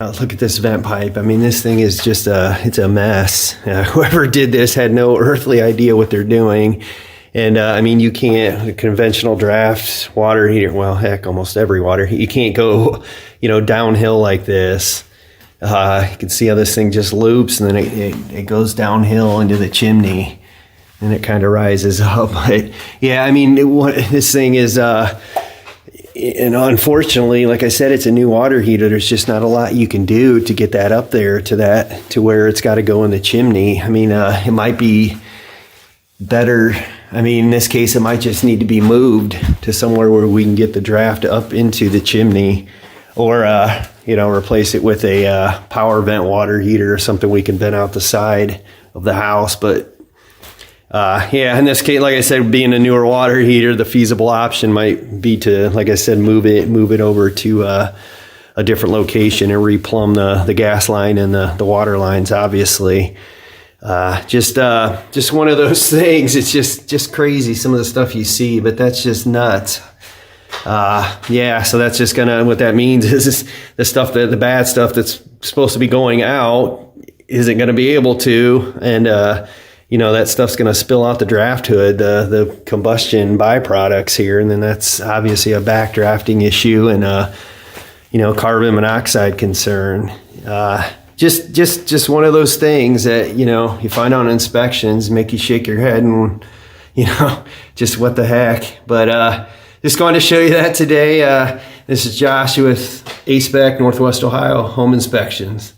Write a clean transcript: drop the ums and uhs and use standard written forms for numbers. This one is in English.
Look at this vent pipe. I mean, this thing is just it's a mess. Whoever did this had no earthly idea what they're doing. And I mean, you can't, a conventional draft water heater, well, heck, almost every water, you can't go, downhill like this. You can see how this thing just loops, and then it goes downhill into the chimney, and it kind of rises up. But yeah, I mean, this thing is, and unfortunately, like I said, it's a new water heater. There's just not a lot you can do to get that up there to where it's got to go in the chimney. I mean, it might be better. I mean, in this case, it might just need to be moved to somewhere where we can get the draft up into the chimney, or replace it with a power vent water heater or something we can vent out the side of the house. But yeah, in this case, like I said, being a newer water heater, the feasible option might be to, like I said, move it over to a different location and replumb the gas line and the water lines, obviously. Just one of those things. It's just crazy, some of the stuff you see, but that's just nuts. Yeah, so that's just what that means is the bad stuff that's supposed to be going out isn't gonna be able to, and that stuff's gonna spill out the draft hood, the combustion byproducts here, and then that's obviously a backdrafting issue and carbon monoxide concern. Just one of those things that, you find on inspections, make you shake your head and, just what the heck. But just going to show you that today. This is Josh with ACEBEC Northwest Ohio Home Inspections.